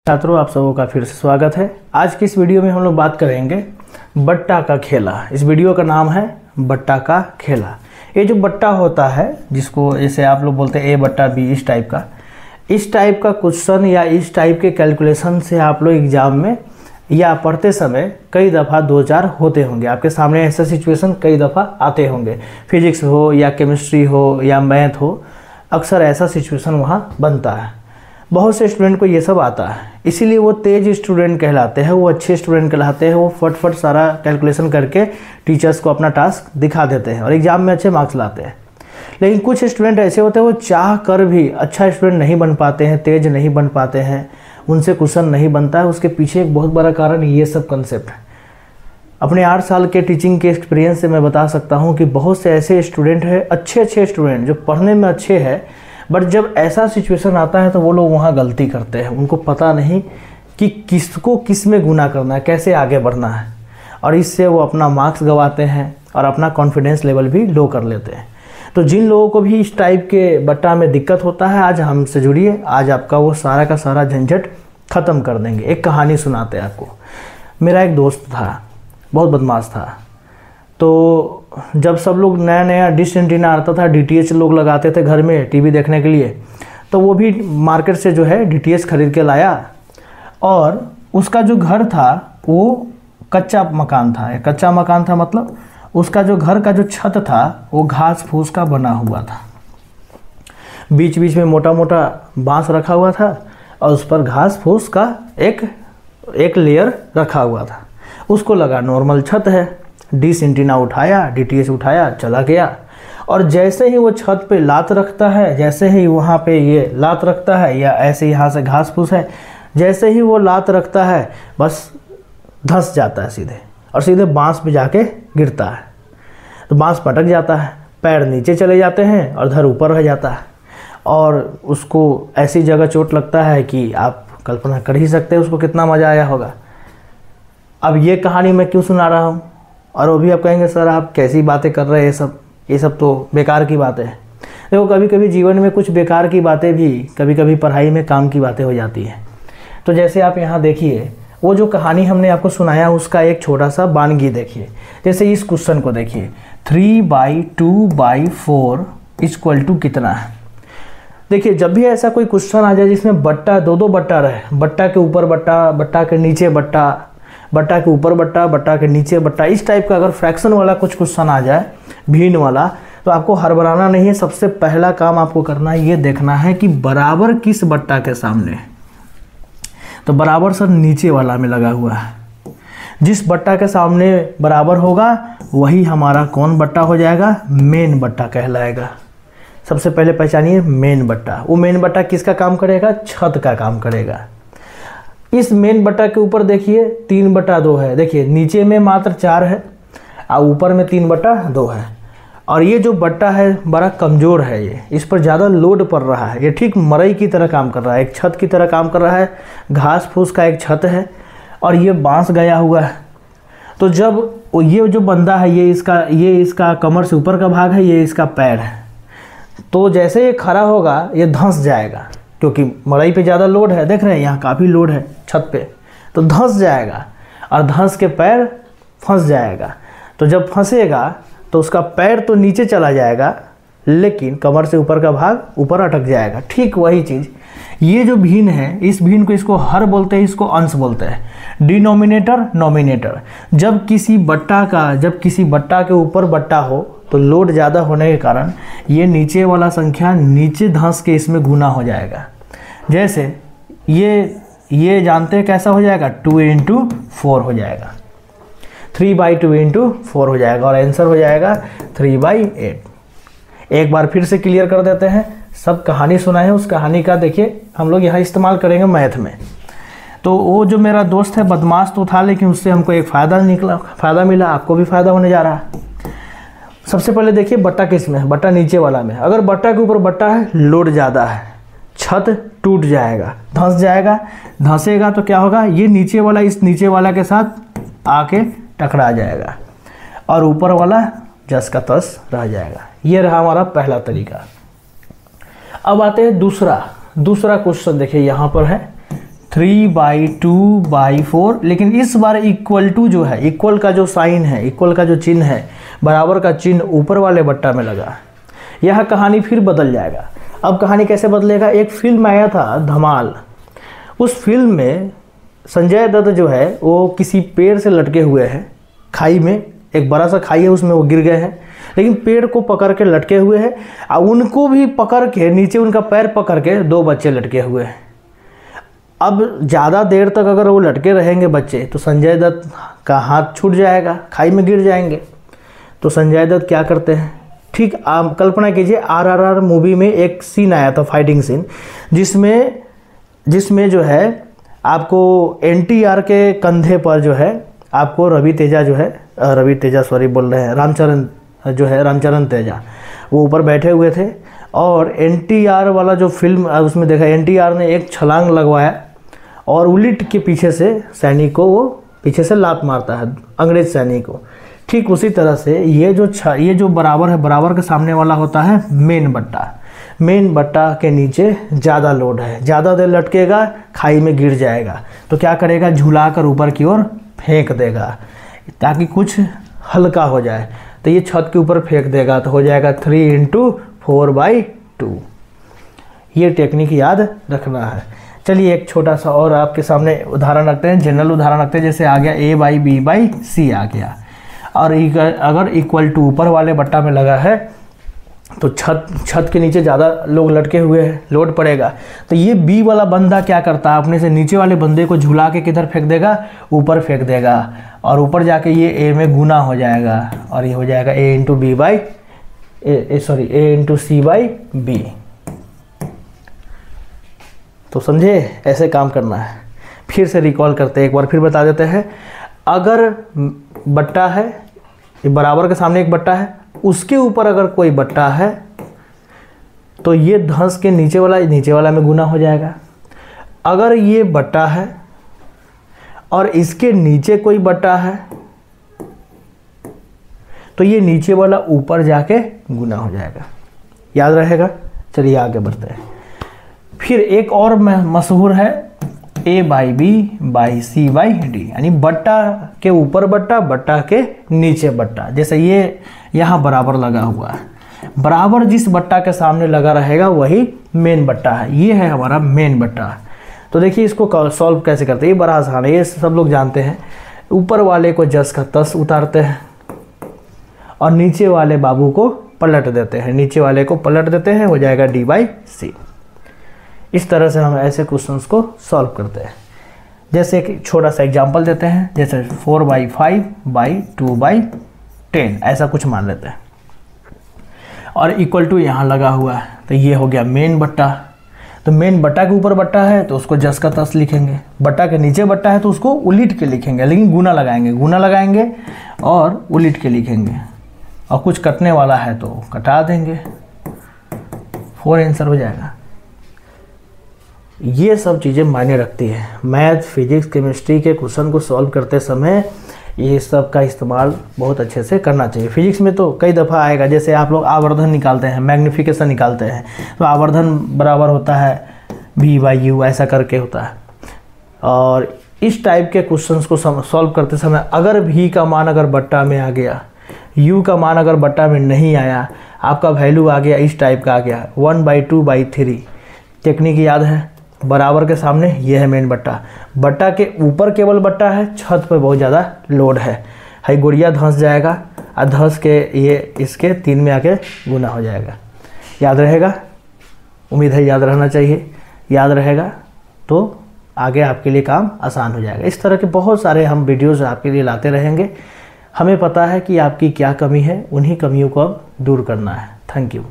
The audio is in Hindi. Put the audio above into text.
छात्रों, आप सबों का फिर से स्वागत है। आज की इस वीडियो में हम लोग बात करेंगे बट्टा का खेला। इस वीडियो का नाम है बट्टा का खेला। ये जो बट्टा होता है, जिसको जैसे आप लोग बोलते हैं ए बट्टा बी, इस टाइप का क्वेश्चन या इस टाइप के कैलकुलेशन से आप लोग एग्जाम में या पढ़ते समय कई दफ़ा 2-4 होते होंगे। आपके सामने ऐसा सिचुएशन कई दफ़ा आते होंगे, फिजिक्स हो या केमिस्ट्री हो या मैथ हो, अक्सर ऐसा सिचुएशन वहाँ बनता है। बहुत से स्टूडेंट को ये सब आता है, इसीलिए वो तेज स्टूडेंट कहलाते हैं, वो अच्छे स्टूडेंट कहलाते हैं। वो फट सारा कैलकुलेशन करके टीचर्स को अपना टास्क दिखा देते हैं और एग्ज़ाम में अच्छे मार्क्स लाते हैं। लेकिन कुछ स्टूडेंट ऐसे होते हैं, वो चाह कर भी अच्छा स्टूडेंट नहीं बन पाते हैं, तेज नहीं बन पाते हैं, उनसे क्वेश्चन नहीं बनता है। उसके पीछे एक बहुत बड़ा कारण ये सब कंसेप्ट है। अपने 8 साल के टीचिंग के एक्सपीरियंस से मैं बता सकता हूँ कि बहुत से ऐसे स्टूडेंट हैं, अच्छे स्टूडेंट जो पढ़ने में अच्छे हैं, बट जब ऐसा सिचुएशन आता है तो वो लोग वहाँ गलती करते हैं। उनको पता नहीं कि किसको किस में गुना करना है, कैसे आगे बढ़ना है, और इससे वो अपना मार्क्स गंवाते हैं और अपना कॉन्फिडेंस लेवल भी लो कर लेते हैं। तो जिन लोगों को भी इस टाइप के बट्टा में दिक्कत होता है, आज हमसे जुड़िए। आज आपका वो सारा का सारा झंझट ख़त्म कर देंगे। एक कहानी सुनाते हैं आपको। मेरा एक दोस्त था, बहुत बदमाश था। तो जब सब लोग नया डिश एंटीना आता था, DTH लोग लगाते थे घर में टीवी देखने के लिए, तो वो भी मार्केट से जो है DTH खरीद के लाया। और उसका जो घर था वो कच्चा मकान था। कच्चा मकान था मतलब उसका जो घर का जो छत था वो घास फूस का बना हुआ था। बीच बीच में मोटा मोटा बांस रखा हुआ था और उस पर घास फूस का एक लेयर रखा हुआ था। उसको लगा नॉर्मल छत है, डिश एंटीना उठाया, DTH उठाया, चला गया। और जैसे ही वो छत पे लात रखता है, जैसे ही वहाँ पे ये लात रखता है, या ऐसे यहाँ से घास फूस है, जैसे ही वो लात रखता है बस धंस जाता है सीधे, और सीधे बांस पे जाके गिरता है। तो बांस पटक जाता है, पैर नीचे चले जाते हैं और धड़ ऊपर रह जाता है, और उसको ऐसी जगह चोट लगता है कि आप कल्पना कर ही सकते हैं उसको कितना मज़ा आया होगा। अब ये कहानी मैं क्यों सुना रहा हूँ, और वो भी आप कहेंगे सर आप कैसी बातें कर रहे हैं, ये सब तो बेकार की बातें हैं। देखो, कभी कभी जीवन में कुछ बेकार की बातें भी कभी कभी पढ़ाई में काम की बातें हो जाती हैं। तो जैसे आप यहाँ देखिए, वो जो कहानी हमने आपको सुनाया उसका एक छोटा सा बानगी देखिए। जैसे इस क्वेश्चन को देखिए, 3/2/4 = कितना है। देखिए, जब भी ऐसा कोई क्वेश्चन आ जाए जिसमें बट्टा दो बट्टा रहे, बट्टा के ऊपर बट्टा, बट्टा के नीचे बट्टा, बट्टा के ऊपर बट्टा, बट्टा के नीचे बट्टा, इस टाइप का अगर फ्रैक्शन वाला कुछ क्वेश्चन आ जाए, भिन्न वाला, तो आपको हड़बड़ाना नहीं है। सबसे पहला काम आपको करना है, ये देखना है कि बराबर किस बट्टा के सामने है। तो बराबर सर नीचे वाला में लगा हुआ है। जिस बट्टा के सामने बराबर होगा वही हमारा कौन बट्टा हो जाएगा, मेन बट्टा कहलाएगा। सबसे पहले पहचानिए मेन बट्टा। वो मेन बट्टा किसका काम करेगा, छत का काम करेगा। इस मेन बट्टा के ऊपर देखिए 3/2 है। देखिए नीचे में मात्र 4 है और ऊपर में 3/2 है। और ये जो बट्टा है बड़ा कमज़ोर है, ये इस पर ज़्यादा लोड पड़ रहा है। ये ठीक मरई की तरह काम कर रहा है, एक छत की तरह काम कर रहा है। घास फूस का एक छत है और ये बांस गया हुआ है। तो जब ये जो बंदा है, ये इसका कमर से ऊपर का भाग है, ये इसका पैर है। तो जैसे ये खड़ा होगा ये धंस जाएगा, क्योंकि मड़ई पे ज़्यादा लोड है। देख रहे हैं यहाँ काफ़ी लोड है छत पे, तो धंस जाएगा और धंस के पैर फंस जाएगा। तो जब फंसेगा तो उसका पैर तो नीचे चला जाएगा, लेकिन कमर से ऊपर का भाग ऊपर अटक जाएगा। ठीक वही चीज़ ये जो भिन्न है, इस भिन्न को इसको हर बोलते हैं, इसको अंश बोलते हैं। Denominator nominator. जब किसी बट्टा के ऊपर बट्टा हो तो लोड ज़्यादा होने के कारण ये नीचे वाला संख्या नीचे धंस के इसमें गुना हो जाएगा। जैसे ये जानते हैं कैसा हो जाएगा, 2 × 4 हो जाएगा, 3/2 × 4 हो जाएगा, और आंसर हो जाएगा 3/8। एक बार फिर से क्लियर कर देते हैं। सब कहानी सुना है, उस कहानी का देखिए हम लोग यहाँ इस्तेमाल करेंगे मैथ में। तो वो जो मेरा दोस्त है बदमाश तो था, लेकिन उससे हमको एक फ़ायदा मिला, आपको भी फ़ायदा होने जा रहा है। सबसे पहले देखिए बट्टा किस में है, बट्टा नीचे वाला में। अगर बट्टा के ऊपर बट्टा है, लोड ज़्यादा है, छत टूट जाएगा, धंस जाएगा। धंसेगा तो क्या होगा, ये नीचे वाला इस नीचे वाला के साथ आके टकरा जाएगा और ऊपर वाला जस का तस रह जाएगा। ये रहा हमारा पहला तरीका। अब आते हैं दूसरा क्वेश्चन। देखिए यहाँ पर है 3/2/4, लेकिन इस बार इक्वल टू जो है, इक्वल का जो साइन है, इक्वल का जो चिन्ह है, बराबर का चिन्ह ऊपर वाले बट्टा में लगा। यह कहानी फिर बदल जाएगा। अब कहानी कैसे बदलेगा? एक फिल्म आया था धमाल, उस फिल्म में संजय दत्त जो है वो किसी पेड़ से लटके हुए हैं खाई में, एक बड़ा सा खाई है उसमें वो गिर गए हैं, लेकिन पेड़ को पकड़ के लटके हुए हैं और उनको भी पकड़ के नीचे उनका पैर पकड़ के 2 बच्चे लटके हुए हैं। अब ज़्यादा देर तक अगर वो लटके रहेंगे बच्चे तो संजय दत्त का हाथ छूट जाएगा, खाई में गिर जाएंगे। तो संजय दत्त क्या करते हैं, ठीक आप कल्पना कीजिए RRR मूवी में एक सीन आया था, फाइटिंग सीन, जिसमें जो है आपको NTR के कंधे पर जो है आपको रवि तेजा रामचरण तेजा वो ऊपर बैठे हुए थे। और NTR वाला जो फिल्म उसमें देखा, NTR ने एक छलांग लगवाया और उलट के पीछे से सैनिक को वो पीछे से लात मारता है, अंग्रेज सैनिक को। ठीक उसी तरह से ये जो बराबर है, बराबर के सामने वाला होता है मेन बट्टा। मेन बट्टा के नीचे ज़्यादा लोड है, ज़्यादा देर लटकेगा खाई में गिर जाएगा, तो क्या करेगा, झुला कर ऊपर की ओर फेंक देगा ताकि कुछ हल्का हो जाए। तो ये छत के ऊपर फेंक देगा तो हो जाएगा 3/4/2। ये टेक्निक याद रखना है। चलिए एक छोटा सा और आपके सामने उदाहरण रखते हैं, जनरल उदाहरण रखते हैं। जैसे आ गया A/B/C आ गया, और अगर इक्वल टू ऊपर वाले बट्टा में लगा है तो छत के नीचे ज़्यादा लोग लटके हुए हैं, लोड पड़ेगा। तो ये B वाला बंदा क्या करता है, अपने से नीचे वाले बंदे को झुला के किधर फेंक देगा, ऊपर फेंक देगा, और ऊपर जाके ये A में गुना हो जाएगा और ये हो जाएगा A/C/B। तो समझे, ऐसे काम करना है। फिर से रिकॉल करते हैं, एक बार फिर बता देते हैं। अगर बट्टा है, बराबर के सामने एक बट्टा है, उसके ऊपर अगर कोई बट्टा है तो ये धंस के नीचे वाला में गुना हो जाएगा। अगर ये बट्टा है और इसके नीचे कोई बट्टा है तो ये नीचे वाला ऊपर जाके गुना हो जाएगा। याद रहेगा। चलिए आगे बढ़ते हैं। फिर एक और मशहूर है A/B/C/D, यानी बट्टा के ऊपर बट्टा, बट्टा के नीचे बट्टा। जैसे ये यहाँ बराबर लगा हुआ है, बराबर जिस बट्टा के सामने लगा रहेगा वही मेन बट्टा है। ये है हमारा मेन बट्टा। तो देखिए इसको सॉल्व कैसे करते हैं, ये बड़ा आसान है, ये सब लोग जानते हैं। ऊपर वाले को जस का तस उतारते हैं और नीचे वाले बाबू को पलट देते हैं, नीचे वाले को पलट देते हैं, हो जाएगा D/C। इस तरह से हम ऐसे क्वेश्चंस को सॉल्व करते हैं। जैसे एक छोटा सा एग्जांपल देते हैं, जैसे 4/5/2/10 ऐसा कुछ मान लेते हैं, और इक्वल टू यहाँ लगा हुआ है। तो ये हो गया मेन बट्टा। तो मेन बट्टा के ऊपर बट्टा है तो उसको जस का तस लिखेंगे, बट्टा के नीचे बट्टा है तो उसको उलट के लिखेंगे, लेकिन गुना लगाएंगे और उलट के लिखेंगे, और कुछ कटने वाला है तो कटा देंगे, 4 आंसर हो जाएगा। ये सब चीज़ें मायने रखती है। मैथ, फिजिक्स, केमिस्ट्री के क्वेश्चन को सॉल्व करते समय ये सब का इस्तेमाल बहुत अच्छे से करना चाहिए। फिजिक्स में तो कई दफ़ा आएगा, जैसे आप लोग आवर्धन निकालते हैं, मैग्नीफिकेशन निकालते हैं, तो आवर्धन बराबर होता है V/U, ऐसा करके होता है। और इस टाइप के क्वेश्चंस को सॉल्व करते समय अगर V का मान अगर बट्टा में आ गया, U का मान अगर बट्टा में नहीं आया, आपका वैल्यू आ गया इस टाइप का आ गया 1/2/3। टेक्निक याद है, बराबर के सामने ये है मेन बट्टा, बट्टा के ऊपर केवल बट्टा है, छत पर बहुत ज़्यादा लोड है गुड़िया धंस जाएगा, और धंस के ये इसके 3 में आके गुना हो जाएगा। याद रहेगा, उम्मीद है याद रहना चाहिए। याद रहेगा तो आगे आपके लिए काम आसान हो जाएगा। इस तरह के बहुत सारे हम वीडियोज़ आपके लिए लाते रहेंगे। हमें पता है कि आपकी क्या कमी है, उन्हीं कमियों को अब दूर करना है। Thank you.